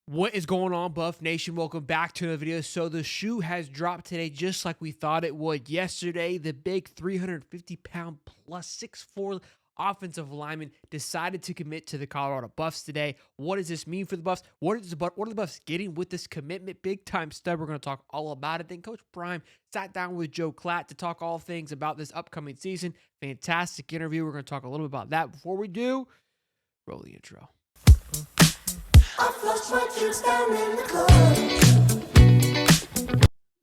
What is going on, Buff Nation? Welcome back to another video. So the shoe has dropped today just like we thought it would yesterday. The big 350-pound plus 6'4" offensive lineman decided to commit to the Colorado Buffs today. What does this mean for the Buffs? What are the Buffs getting with this commitment? Big time stud. We're going to talk all about it. Then Coach Prime sat down with Joe Klatt to talk all things about this upcoming season. Fantastic interview. We're going to talk a little bit about that. Before we do, roll the intro. I flushed my juice down in the club.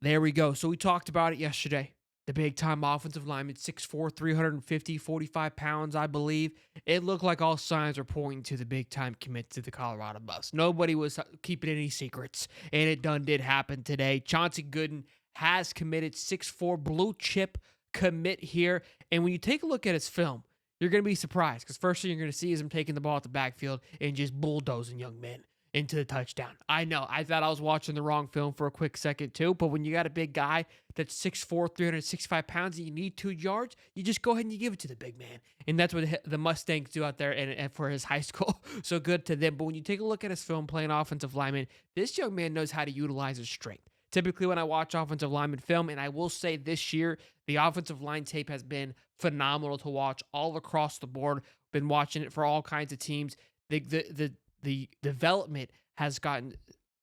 There we go. So we talked about it yesterday. The big-time offensive lineman, 6'4", 350, 45 pounds, I believe. It looked like all signs were pointing to the big-time commit to the Colorado Buffs. Nobody was keeping any secrets, and it did happen today. Chauncey Gooden has committed, 6'4", blue-chip commit here. And when you take a look at his film, you're going to be surprised because first thing you're going to see is him taking the ball at the backfield and just bulldozing young men into the touchdown. I know. I thought I was watching the wrong film for a quick second too, but when you got a big guy that's 6'4", 365 pounds and you need 2 yards, you just go ahead and you give it to the big man. And that's what the Mustangs do out there and for his high school. So good to them. But when you take a look at his film playing offensive lineman, this young man knows how to utilize his strength. Typically when I watch offensive lineman film, and I will say this year, the offensive line tape has been phenomenal to watch all across the board. Been watching it for all kinds of teams. The development has gotten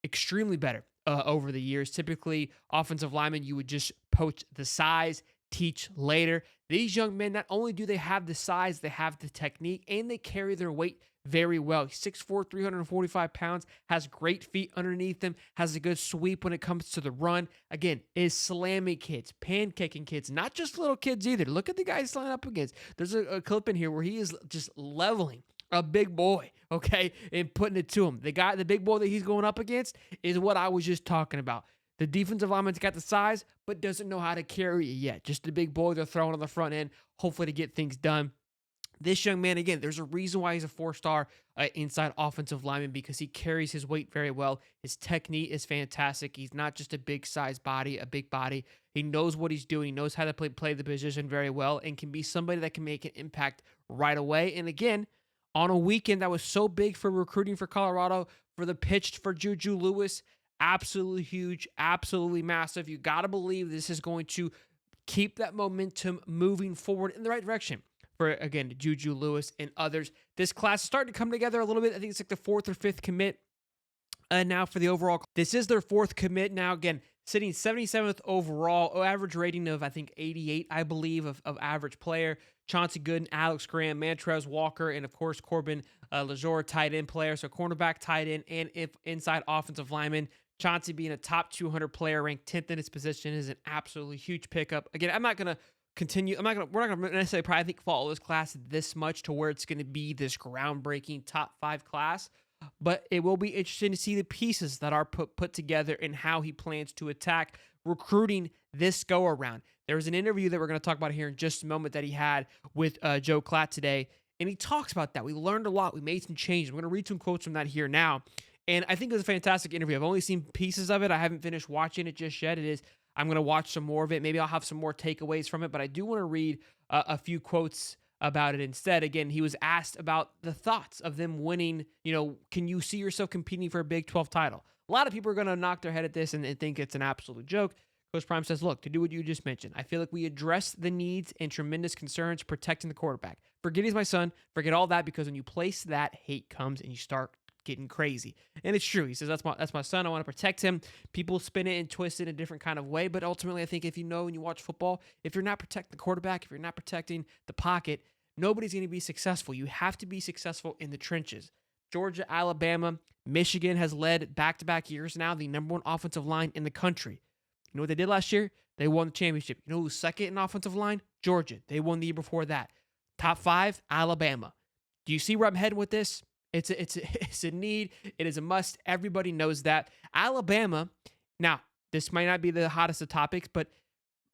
extremely better over the years. Typically, offensive linemen, you would just poach the size, teach later. These young men, not only do they have the size, they have the technique, and they carry their weight very well. 6'4", 345 pounds, has great feet underneath him, has a good sweep when it comes to the run. Again, is slamming kids, pancaking kids, not just little kids either. Look at the guys he's lining up against. There's a clip in here where he is just leveling a big boy, okay, and putting it to him. The big boy that he's going up against is what I was just talking about. The defensive lineman's got the size, but doesn't know how to carry it yet. Just the big boy they're throwing on the front end, hopefully to get things done. This young man, again, there's a reason why he's a 4-star inside offensive lineman because he carries his weight very well. His technique is fantastic. He's not just a big size body, a big body. He knows what he's doing, knows how to play the position very well, and can be somebody that can make an impact right away. And again, on a weekend that was so big for recruiting for Colorado, for the pitch for Juju Lewis, absolutely huge, absolutely massive. You got to believe this is going to keep that momentum moving forward in the right direction for, again, Juju Lewis and others. This class is starting to come together a little bit. I think it's like the 4th or 5th commit now for the overall. This is their 4th commit now. Again, sitting 77th overall, average rating of, I think, 88, I believe, of average player. Chauncey Gooden, Alex Graham, Montrez Walker, and, of course, Corbin Lejour, tight end player. So cornerback, tight end, and inside offensive lineman. Chauncey being a top 200 player, ranked 10th in his position, is an absolutely huge pickup. Again, we're not going to necessarily probably follow this class this much to where it's going to be this groundbreaking top 5 class. But it will be interesting to see the pieces that are put together and how he plans to attack recruiting this go-around. There was an interview that we're going to talk about here in just a moment that he had with Joe Klatt today, and he talks about that. We learned a lot. We made some changes. We're going to read some quotes from that here now, and I think it was a fantastic interview. I've only seen pieces of it. I haven't finished watching it just yet. I'm going to watch some more of it. Maybe I'll have some more takeaways from it, but I do want to read a few quotes about it instead. Again, he was asked about the thoughts of them winning. Can you see yourself competing for a Big 12 title? A lot of people are going to knock their head at this and think it's an absolute joke. Coach Prime says, look, to do what you just mentioned, I feel like we address the needs and tremendous concerns protecting the quarterback. Forget he's my son. Forget all that, because when you place that, hate comes and you start getting crazy. And it's true. He says, that's my son. I want to protect him. People spin it and twist it in a different kind of way. But ultimately, I think if you know when you watch football, if you're not protecting the quarterback, if you're not protecting the pocket, nobody's going to be successful. You have to be successful in the trenches. Georgia, Alabama, Michigan has led back-to-back years now the number 1 offensive line in the country. You know what they did last year? They won the championship. You know who's second in offensive line? Georgia. They won the year before that. Top 5, Alabama. Do you see where I'm heading with this? It's a need. It is a must. Everybody knows that. Alabama, now, this might not be the hottest of topics, but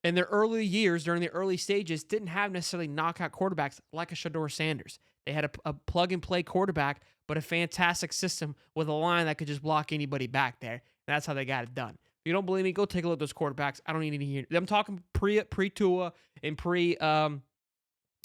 in their early years, during the early stages, didn't have necessarily knockout quarterbacks like a Shedeur Sanders. They had a plug-and-play quarterback, but a fantastic system with a line that could just block anybody back there. And that's how they got it done. If you don't believe me, go take a look at those quarterbacks. I don't need to hear. I'm talking pre-Tua and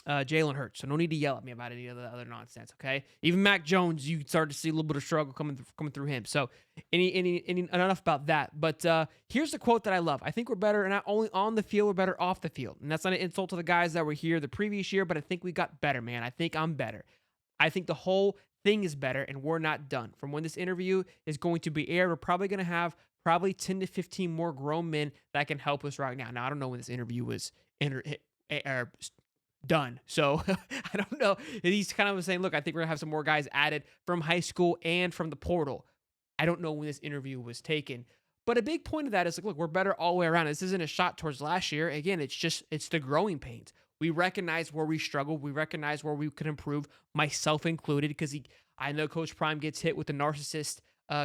Jalen Hurts. So no need to yell at me about any of the other nonsense. Okay, even Mac Jones, you start to see a little bit of struggle coming through him. So any enough about that. But here's the quote that I love. I think we're better, and not only on the field, we're better off the field. And that's not an insult to the guys that were here the previous year, but I think we got better, man. I think I'm better. I think the whole thing is better, and we're not done. From when this interview is going to be aired, we're probably going to have probably 10 to 15 more grown men that can help us right now. Now, I don't know when this interview was done. So I don't know. He's kind of saying, look, I think we're going to have some more guys added from high school and from the portal. I don't know when this interview was taken. But a big point of that is like, look, we're better all the way around. This isn't a shot towards last year. Again, it's the growing pains. We recognize where we struggle. We recognize where we could improve, myself included, because I know Coach Prime gets hit with the narcissist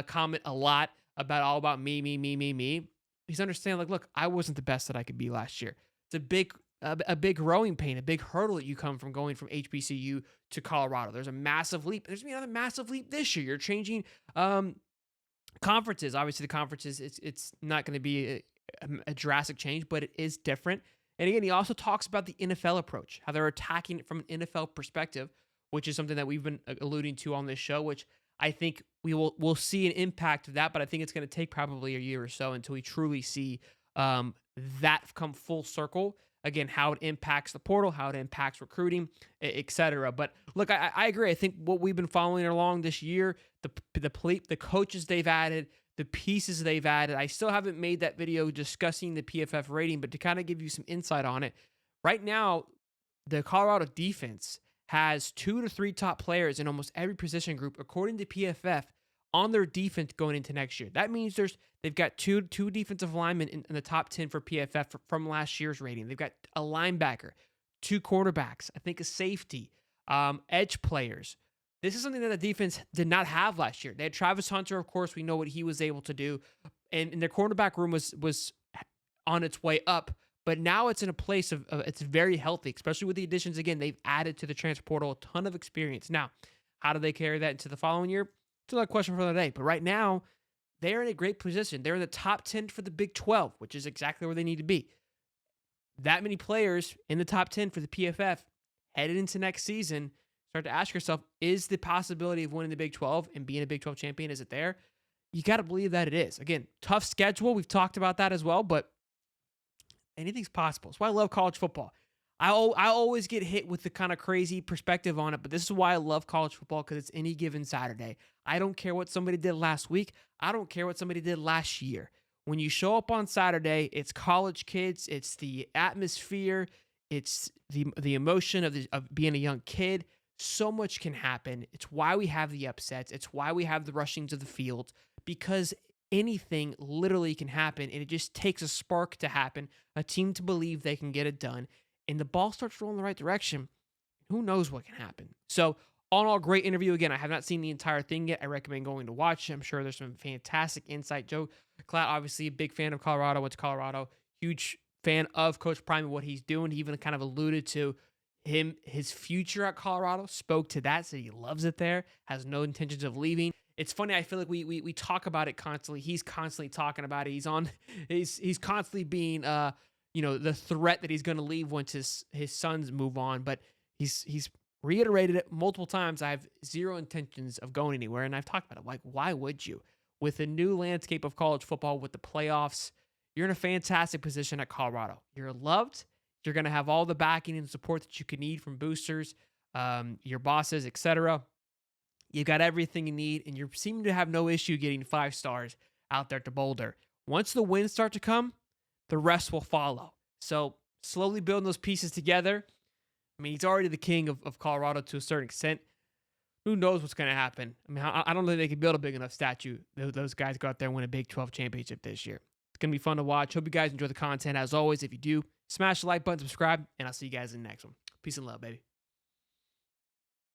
comment a lot about all about me, me, me, me, me. He's understanding like, look, I wasn't the best that I could be last year. It's a big growing pain, a big hurdle that you come from going from HBCU to Colorado. There's a massive leap. There's gonna be another massive leap this year. You're changing conferences. Obviously, the conferences, it's not going to be a drastic change, but it is different. And again, he also talks about the NFL approach, how they're attacking it from an NFL perspective, which is something that we've been alluding to on this show, which I think we'll see an impact of that, but I think it's going to take probably a year or so until we truly see that come full circle. Again, how it impacts the portal, how it impacts recruiting, etc. But look, I agree. I think what we've been following along this year, the coaches they've added, the pieces they've added. I still haven't made that video discussing the PFF rating, but to kind of give you some insight on it, right now, the Colorado defense has 2 to 3 top players in almost every position group, according to PFF, on their defense going into next year. That means they've got two defensive linemen in the top 10 for PFF from last year's rating. They've got a linebacker, 2 quarterbacks, I think a safety, edge players. This is something that the defense did not have last year. They had Travis Hunter, of course. We know what he was able to do, and their cornerback room was on its way up. But now it's in a place of it's very healthy, especially with the additions. Again, they've added to the transfer portal a ton of experience. Now, how do they carry that into the following year? It's another question for another day. But right now, they're in a great position. They're in the top 10 for the Big 12, which is exactly where they need to be. That many players in the top 10 for the PFF headed into next season. Start to ask yourself, is the possibility of winning the Big 12 and being a Big 12 champion, is it there? You got to believe that it is. Again, tough schedule. We've talked about that as well, but anything's possible. That's why I love college football. I always get hit with the kind of crazy perspective on it, but this is why I love college football, because it's any given Saturday. I don't care what somebody did last week. I don't care what somebody did last year. When you show up on Saturday, it's college kids, it's the atmosphere, it's the emotion of being a young kid. So much can happen. It's why we have the upsets. It's why we have the rushings of the field, because anything literally can happen, and it just takes a spark to happen, a team to believe they can get it done, and the ball starts rolling the right direction. Who knows what can happen? So, all in all, great interview. Again, I have not seen the entire thing yet. I recommend going to watch it. I'm sure there's some fantastic insight. Joe Klatt, obviously a big fan of Colorado, went to Colorado, huge fan of Coach Prime and what he's doing. He even kind of alluded to his future at Colorado, spoke to that, said he loves it there, has no intentions of leaving. It's funny, I feel like we talk about it constantly. He's constantly talking about it. He's constantly being the threat that he's going to leave once his sons move on, but he's reiterated it multiple times. I have zero intentions of going anywhere, and I've talked about it. Like, why would you? With the new landscape of college football, with the playoffs, you're in a fantastic position at Colorado. You're loved. You're going to have all the backing and support that you could need from boosters, your bosses, etc. You got everything you need, and you seem to have no issue getting 5 stars out there to Boulder. Once the wins start to come, the rest will follow. So slowly building those pieces together. I mean, he's already the king of Colorado to a certain extent. Who knows what's going to happen? I mean, I don't think they can build a big enough statue. Those guys go out there and win a Big 12 championship this year. It's going to be fun to watch. Hope you guys enjoy the content. As always, if you do, smash the like button, subscribe, and I'll see you guys in the next one. Peace and love, baby.